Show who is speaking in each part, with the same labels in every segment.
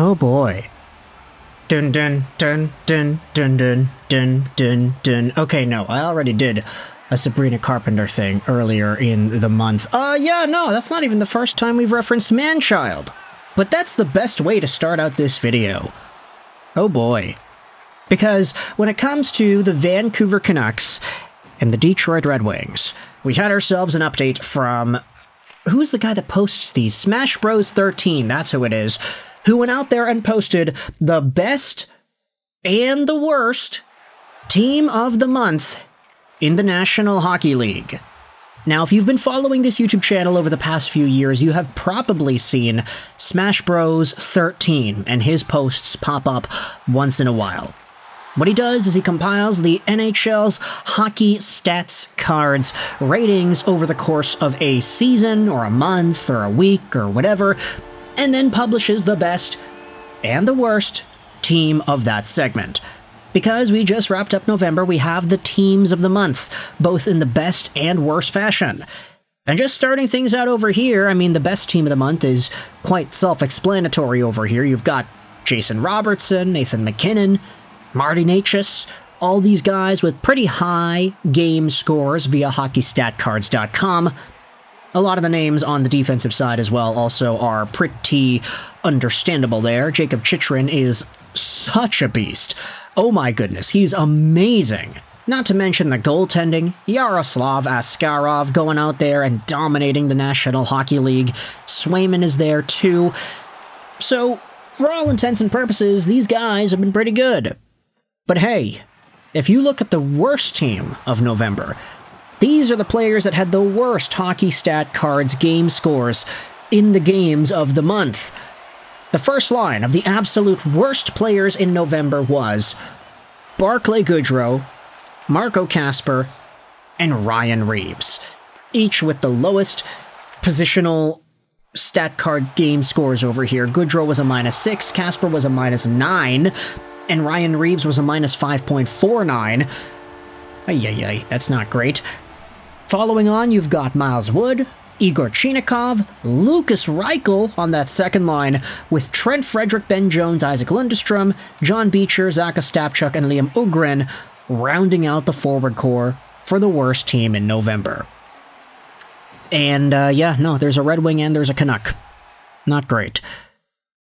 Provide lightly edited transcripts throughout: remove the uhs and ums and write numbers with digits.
Speaker 1: Oh boy. Dun dun dun dun dun dun dun dun dun. Okay, no, I already did a Sabrina Carpenter thing earlier in the month. Yeah, no, that's not even the first time we've referenced Manchild. But that's the best way to start out this video. Oh boy. Because when it comes to the Vancouver Canucks and the Detroit Red Wings, we had ourselves an update from... Who's the guy that posts these? Smash Bros 13, that's who it is. Who went out there and posted the best and the worst team of the month in the National Hockey League. Now, if you've been following this YouTube channel over the past few years, you have probably seen Smash Bros 13 and his posts pop up once in a while. What he does is he compiles the NHL's hockey stats cards ratings over the course of a season or a month or a week or whatever, and then publishes the best and the worst team of that segment. Because we just wrapped up November, we have the teams of the month, both in the best and worst fashion. And just starting things out over here, I mean, the best team of the month is quite self-explanatory over here. You've got Jason Robertson, Nathan McKinnon, Marty Necas, all these guys with pretty high game scores via hockeystatcards.com. A lot of the names on the defensive side as well also are pretty understandable there. Jacob Chychrun is such a beast. Oh my goodness, he's amazing. Not to mention the goaltending, Yaroslav Askarov going out there and dominating the National Hockey League. Swayman is there too. So, for all intents and purposes, these guys have been pretty good. But hey, if you look at the worst team of November, these are the players that had the worst hockey stat cards game scores in the games of the month. The first line of the absolute worst players in November was Barclay Goodrow, Marco Kasper, and Ryan Reeves, each with the lowest positional stat card game scores over here. Goodrow was a -6, Kasper was a -9, and Ryan Reeves was a -5.49. Ay, that's not great. Following on, you've got Miles Wood, Igor Chinikov, Lukas Reichel on that second line, with Trent Frederick, Ben Jones, Isaac Lundestrom, John Beecher, Zach Ostapchuk, and Liam Ugrin rounding out the forward core for the worst team in November. And, yeah, no, there's a Red Wing and there's a Canuck. Not great.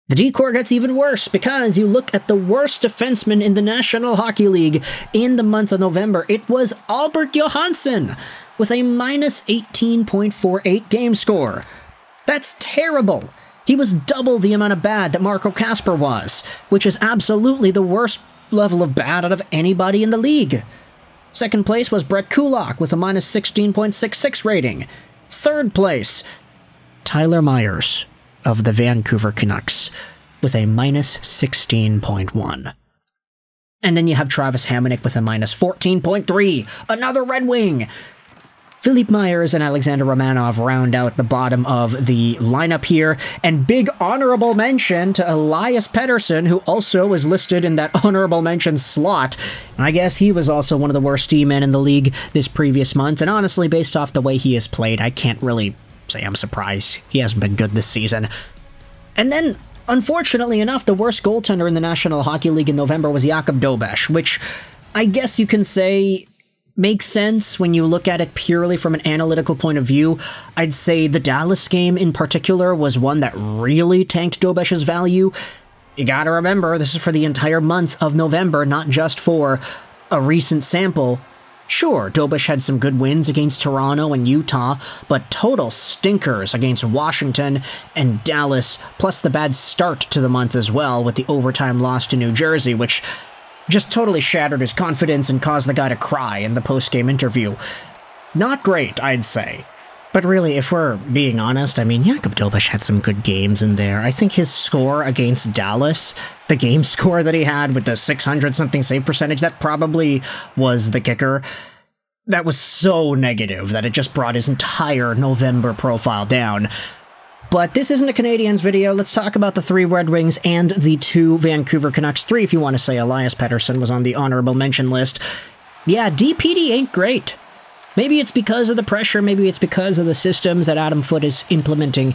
Speaker 1: The D-Corps gets even worse because you look at the worst defenseman in the National Hockey League in the month of November. It was Albert Johansson with a -18.48 game score. That's terrible. He was double the amount of bad that Marco Kasper was, which is absolutely the worst level of bad out of anybody in the league. Second place was Brett Kulak with a -16.66 rating. Third place, Tyler Myers of the Vancouver Canucks with a -16.1. And then you have Travis Hamonic with a -14.3, another Red Wing. Philippe Myers and Alexander Romanov round out the bottom of the lineup here, and big honorable mention to Elias Pettersson, who also is listed in that honorable mention slot. I guess he was also one of the worst D-men in the league this previous month, and honestly, based off the way he has played, I can't really say I'm surprised. He hasn't been good this season. And then, unfortunately enough, the worst goaltender in the National Hockey League in November was Jakub Dobeš, which I guess you can say makes sense when you look at it purely from an analytical point of view. I'd say the Dallas game in particular was one that really tanked Dobeš's value. You gotta remember, this is for the entire month of November, not just for a recent sample. Sure, Dobeš had some good wins against Toronto and Utah, but total stinkers against Washington and Dallas, plus the bad start to the month as well with the overtime loss to New Jersey, which just totally shattered his confidence and caused the guy to cry in the post-game interview. Not great, I'd say. But really, if we're being honest, I mean, Jakub Dobeš had some good games in there. I think his score against Dallas, the game score that he had with the 600-something save percentage, that probably was the kicker. That was so negative that it just brought his entire November profile down. But this isn't a Canadiens video. Let's talk about the 3 Red Wings and the 2 Vancouver Canucks. 3 if you want to say. Elias Pettersson was on the honorable mention list. Yeah, DPD ain't great. Maybe it's because of the pressure, maybe it's because of the systems that Adam Foote is implementing.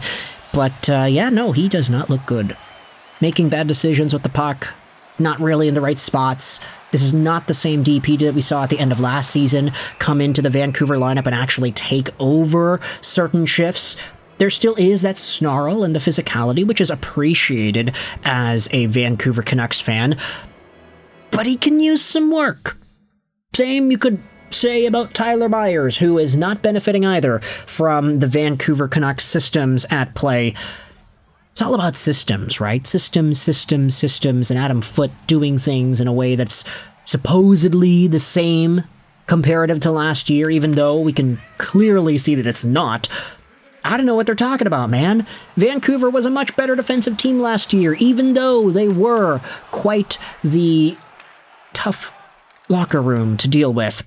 Speaker 1: But, yeah, no, he does not look good. making bad decisions with the puck, not really in the right spots. This is not the same DP that we saw at the end of last season come into the Vancouver lineup and actually take over certain shifts. There still is that snarl and the physicality, which is appreciated as a Vancouver Canucks fan, but he can use some work. Same you could say about Tyler Myers, who is not benefiting either from the Vancouver Canucks systems at play. It's all about systems, right? Systems, and Adam Foote doing things in a way that's supposedly the same comparative to last year, even though we can clearly see that it's not. I don't know what they're talking about, man. Vancouver was a much better defensive team last year, even though they were quite the tough locker room to deal with.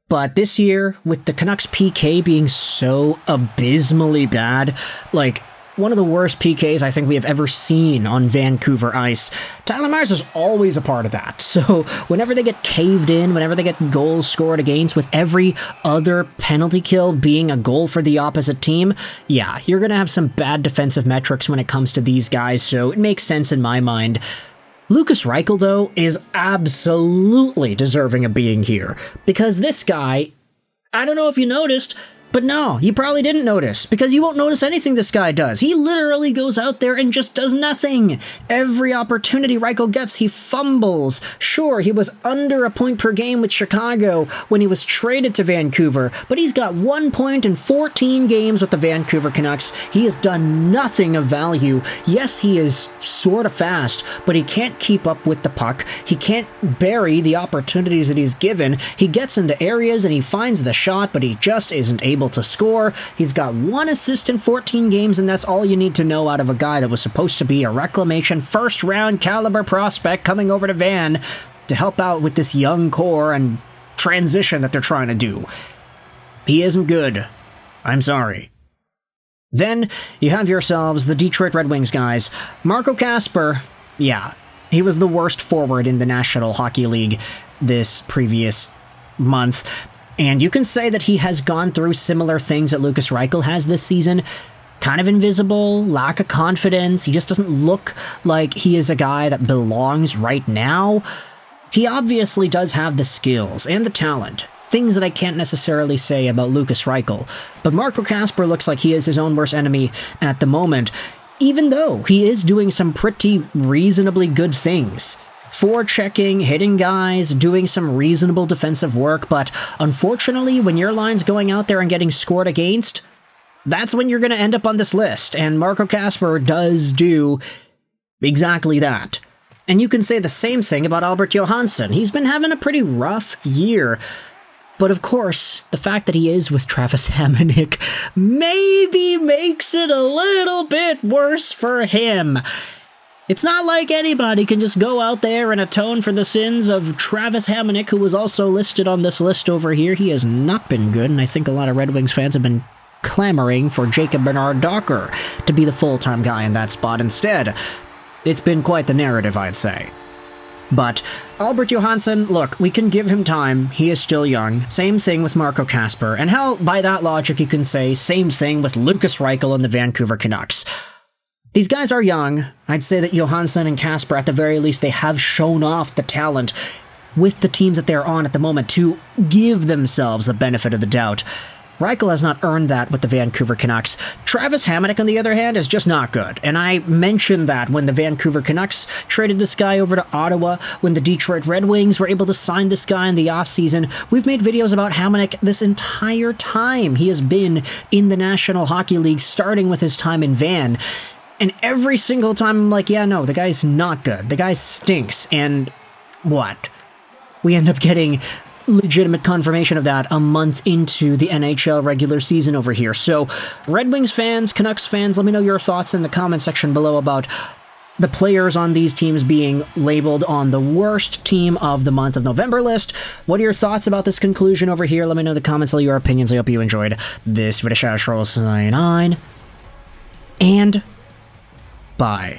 Speaker 1: But this year, with the Canucks PK being so abysmally bad, like, one of the worst PKs I think we have ever seen on Vancouver ice. Tyler Myers is always a part of that. So whenever they get caved in, whenever they get goals scored against, with every other penalty kill being a goal for the opposite team, yeah, you're going to have some bad defensive metrics when it comes to these guys, so it makes sense in my mind. Lukas Reichel, though, is absolutely deserving of being here, because this guy, I don't know if you noticed, but no, you probably didn't notice, because you won't notice anything this guy does. He literally goes out there and just does nothing. Every opportunity Reichel gets, he fumbles. Sure, he was under a point per game with Chicago when he was traded to Vancouver, but he's got 1 point in 14 games with the Vancouver Canucks. He has done nothing of value. Yes, he is sort of fast, but he can't keep up with the puck. He can't bury the opportunities that he's given. He gets into areas and he finds the shot, but he just isn't able to score. He's got 1 assist in 14 games, and that's all you need to know out of a guy that was supposed to be a reclamation first-round caliber prospect coming over to Van to help out with this young core and transition that they're trying to do. He isn't good. I'm sorry. Then you have yourselves the Detroit Red Wings guys. Marco Kasper, yeah, he was the worst forward in the National Hockey League this previous month. And you can say that he has gone through similar things that Lukas Reichel has this season. Kind of invisible, lack of confidence. He just doesn't look like he is a guy that belongs right now. He obviously does have the skills and the talent. Things that I can't necessarily say about Lukas Reichel. But Marco Kasper looks like he is his own worst enemy at the moment, even though he is doing some pretty reasonably good things. Forechecking, hitting guys, doing some reasonable defensive work, but unfortunately, when your line's going out there and getting scored against, that's when you're going to end up on this list, and Marco Kasper does do exactly that. And you can say the same thing about Albert Johansson. He's been having a pretty rough year, but of course, the fact that he is with Travis Hamonic maybe makes it a little bit worse for him. It's not like anybody can just go out there and atone for the sins of Travis Hamonic, who was also listed on this list over here. He has not been good, and I think a lot of Red Wings fans have been clamoring for Jacob Bernard Docker to be the full-time guy in that spot instead. It's been quite the narrative, I'd say. But Albert Johansson, look, we can give him time. He is still young. Same thing with Marco Kasper. And hell, by that logic, you can say same thing with Lukas Reichel and the Vancouver Canucks. These guys are young. I'd say that Johansson and Kasper, at the very least, they have shown off the talent with the teams that they're on at the moment to give themselves the benefit of the doubt. Reichel has not earned that with the Vancouver Canucks. Travis Hamonic, on the other hand, is just not good. And I mentioned that when the Vancouver Canucks traded this guy over to Ottawa, when the Detroit Red Wings were able to sign this guy in the offseason. We've made videos about Hamonic this entire time he has been in the National Hockey League, starting with his time in Van. And every single time I'm like, yeah, no, the guy's not good. The guy stinks. And what? We end up getting legitimate confirmation of that a month into the NHL regular season over here. So, Red Wings fans, Canucks fans, let me know your thoughts in the comment section below about the players on these teams being labeled on the worst team of the month of November list. What are your thoughts about this conclusion over here? Let me know in the comments all your opinions. I hope you enjoyed this video. And bye.